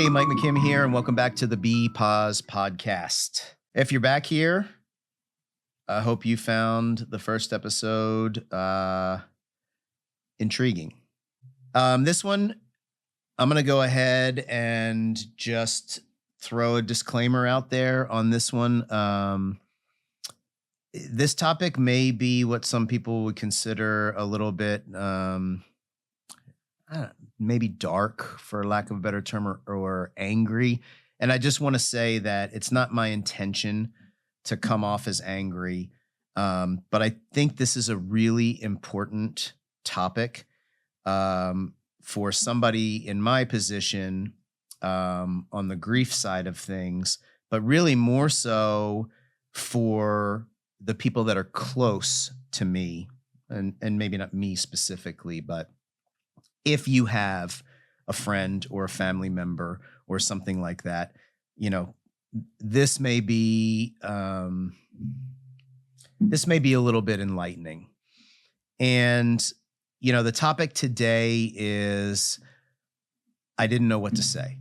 Hey, Mike McKim here, and welcome back to the B-POS podcast. If you're back here, I hope you found the first episode intriguing. This one, I'm going to go ahead and just throw a disclaimer out there on this one. This topic may be what some people would consider a little bit maybe dark, for lack of a better term, or angry. And I just want to say that it's not my intention to come off as angry. But I think this is a really important topic for somebody in my position on the grief side of things, but really more so for the people that are close to me, and maybe not me specifically, but if you have a friend or a family member or something like that, you know, this may be a little bit enlightening. And, you know, the topic today is, I didn't know what to say,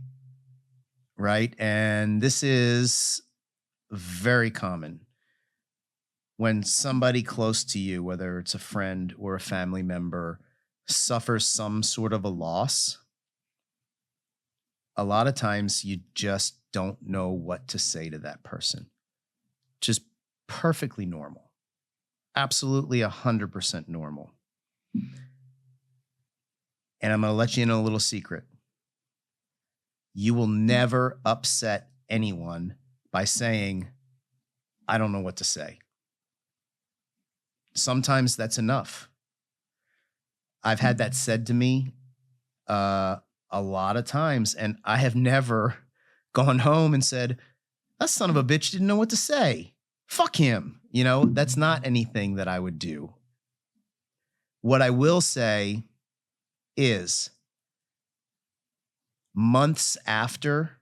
right? And this is very common. When somebody close to you, whether it's a friend or a family member, suffers some sort of a loss, a lot of times you just don't know what to say to that person. Just perfectly normal. Absolutely 100% normal. And I'm going to let you in on a little secret. You will never upset anyone by saying, I don't know what to say. Sometimes that's enough. I've had that said to me a lot of times, and I have never gone home and said, that son of a bitch didn't know what to say. Fuck him. You know, that's not anything that I would do. What I will say is, months after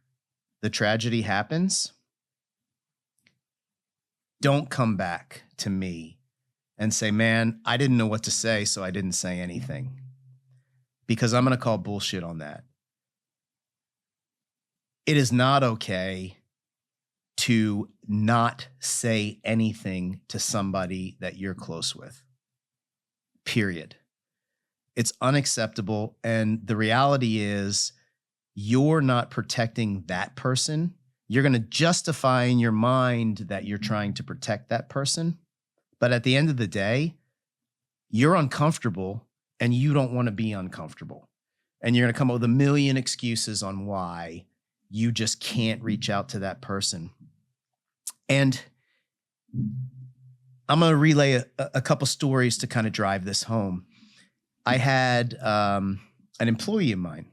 the tragedy happens, don't come back to me and say, man, I didn't know what to say, so I didn't say anything. Because I'm going to call bullshit on that. It is not okay to not say anything to somebody that you're close with. Period. It's unacceptable. And the reality is, you're not protecting that person. You're going to justify in your mind that you're trying to protect that person. But at the end of the day, you're uncomfortable and you don't want to be uncomfortable. And you're going to come up with a million excuses on why you just can't reach out to that person. And I'm going to relay a couple stories to kind of drive this home. I had an employee of mine,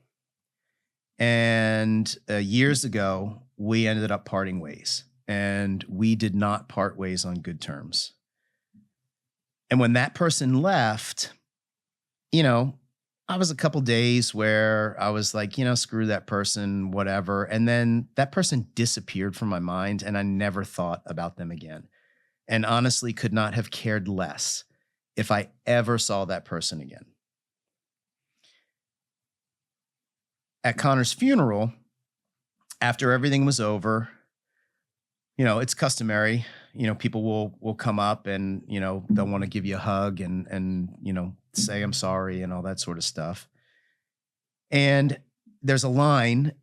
and years ago, we ended up parting ways, and we did not part ways on good terms. And when that person left, you know, I was a couple days where I was like, you know, screw that person, whatever. And then that person disappeared from my mind and I never thought about them again. And honestly, could not have cared less if I ever saw that person again. At Connor's funeral, after everything was over, you know, it's customary. You know, people will come up and, you know, they'll want to give you a hug and, you know, say, I'm sorry and all that sort of stuff. And there's a line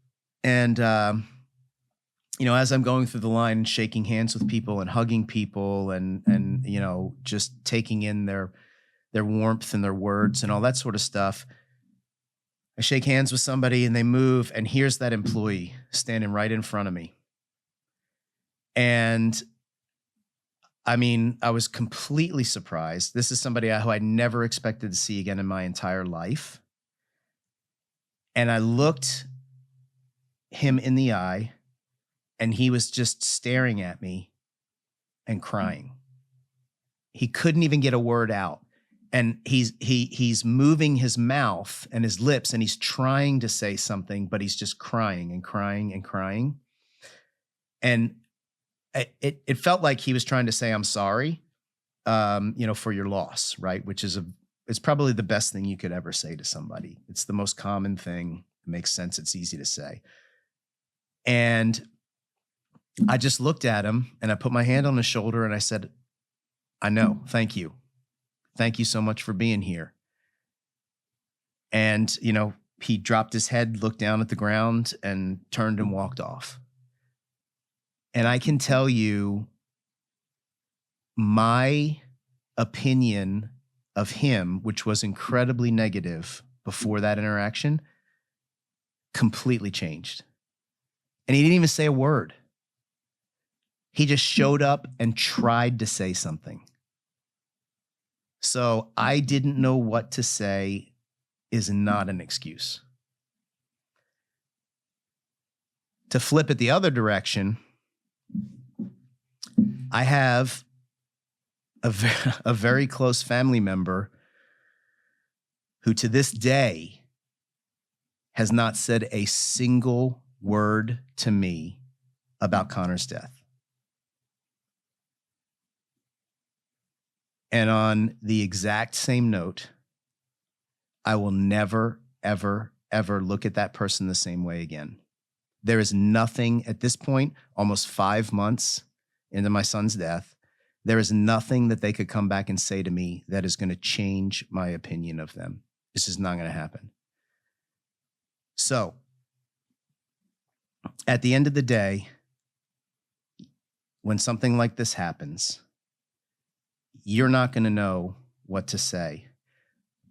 and, you know, as I'm going through the line and shaking hands with people and hugging people and, you know, just taking in their warmth and their words and all that sort of stuff, I shake hands with somebody and they move, and here's that employee standing right in front of me. And I mean, I was completely surprised. This is somebody who I never expected to see again in my entire life. And I looked him in the eye, and he was just staring at me and crying. He couldn't even get a word out. And he's moving his mouth and his lips, and he's trying to say something, but he's just crying and crying and crying. And it felt like he was trying to say, I'm sorry, you know, for your loss, right? Which is it's probably the best thing you could ever say to somebody. It's the most common thing. It makes sense. It's easy to say. And I just looked at him and I put my hand on his shoulder and I said, I know, thank you. Thank you so much for being here. And, he dropped his head, looked down at the ground, and turned and walked off. And I can tell you, my opinion of him, which was incredibly negative before that interaction, completely changed. And he didn't even say a word. He just showed up and tried to say something. So I didn't know what to say is not an excuse. To flip it the other direction, I have a very close family member who to this day has not said a single word to me about Connor's death. And on the exact same note, I will never, ever, ever look at that person the same way again. There is nothing at this point, almost 5 months into my son's death, there is nothing that they could come back and say to me that is going to change my opinion of them. This is not going to happen. So, at the end of the day, when something like this happens, you're not going to know what to say.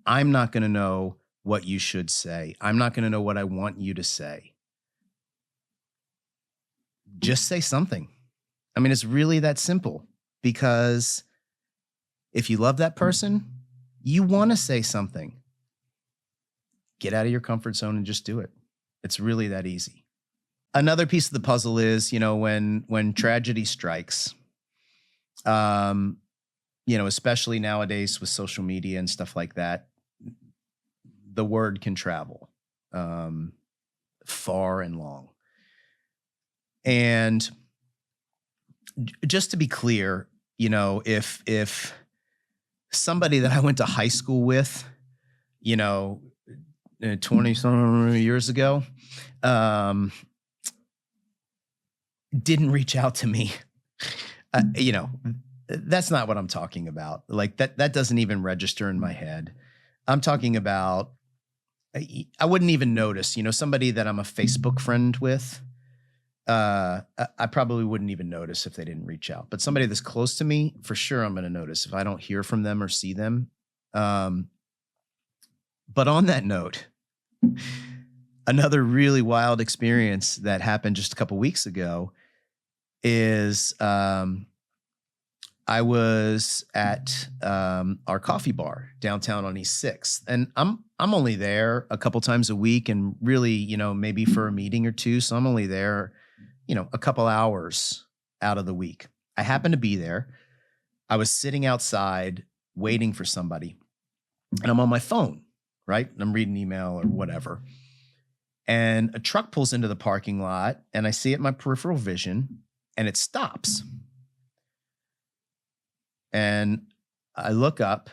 I'm not going to know what you should say. I'm not going to know what I want you to say. Just say something. I mean, it's really that simple, because if you love that person, you want to say something. Get out of your comfort zone and just do it. It's really that easy. Another piece of the puzzle is, when tragedy strikes, especially nowadays with social media and stuff like that, the word can travel far and long. And just to be clear, if somebody that I went to high school with, 20-some years ago, didn't reach out to me, that's not what I'm talking about. Like that doesn't even register in my head. I'm talking about, I wouldn't even notice, somebody that I'm a Facebook friend with, I probably wouldn't even notice if they didn't reach out. But somebody that's close to me, for sure, I'm going to notice if I don't hear from them or see them. But on that note, another really wild experience that happened just a couple weeks ago is I was at our coffee bar downtown on East 6th, and I'm only there a couple times a week, and really, maybe for a meeting or two. So I'm only there, a couple hours out of the week. I happened to be there. I was sitting outside waiting for somebody, and I'm on my phone, right? And I'm reading email or whatever. And a truck pulls into the parking lot, and I see it in my peripheral vision, and it stops. And I look up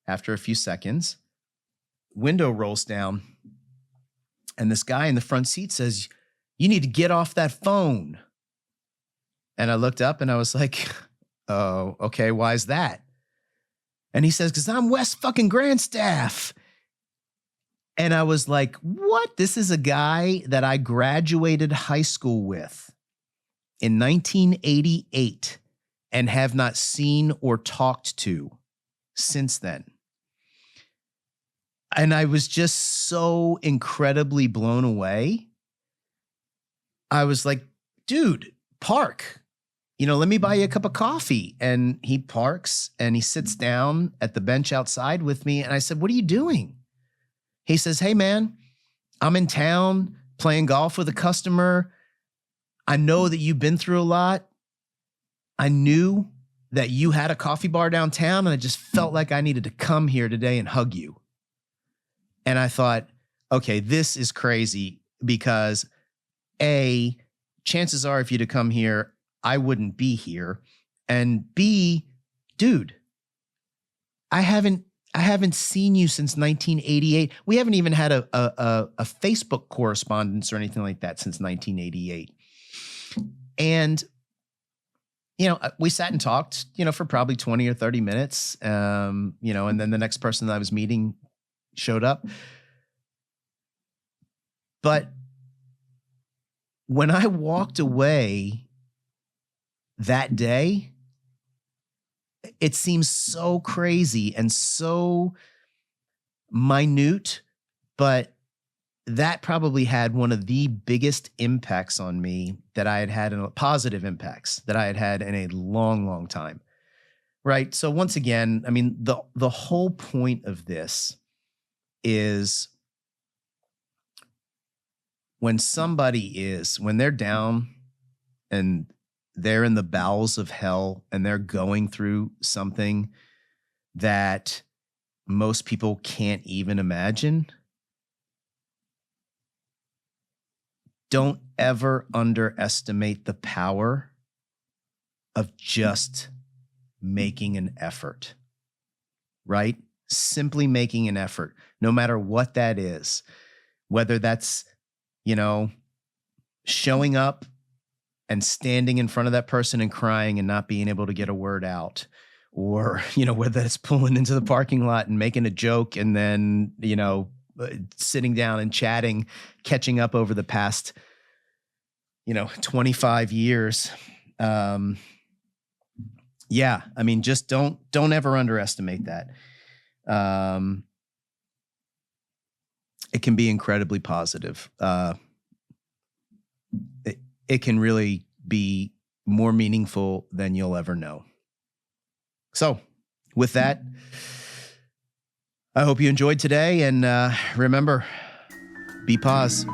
after a few seconds, window rolls down, and this guy in the front seat says, "You need to get off that phone." And I looked up and I was like, "Oh, okay, why is that?" And he says, "'Cause I'm Wes fucking Grandstaff." And I was like, what? This is a guy that I graduated high school with in 1988 and have not seen or talked to since then. And I was just so incredibly blown away. I was like, dude, park. Let me buy you a cup of coffee. And he parks and he sits down at the bench outside with me. And I said, "What are you doing?" He says, "Hey, man, I'm in town playing golf with a customer. I know that you've been through a lot. I knew that you had a coffee bar downtown, and I just felt like I needed to come here today and hug you." And I thought, okay, this is crazy, because A, chances are if you'd have come here, I wouldn't be here. And B, dude, I haven't I haven't seen you since 1988. We haven't even had a Facebook correspondence or anything like that since 1988. And, we sat and talked, for probably 20 or 30 minutes, and then the next person that I was meeting showed up. But when I walked away that day, it seems so crazy and so minute, but that probably had one of the biggest impacts on me that I had in positive impacts that I had in a long, long time. Right. So once again, I mean, the whole point of this is when they're down and they're in the bowels of hell and they're going through something that most people can't even imagine, don't ever underestimate the power of just making an effort, right? Simply making an effort, no matter what that is, whether that's, showing up and standing in front of that person and crying and not being able to get a word out, or, whether it's pulling into the parking lot and making a joke and then, sitting down and chatting, catching up over the past, 25 years. Yeah, I mean, just don't ever underestimate that. It can be incredibly positive. It can really be more meaningful than you'll ever know. So with that, I hope you enjoyed today. And remember, B-POS.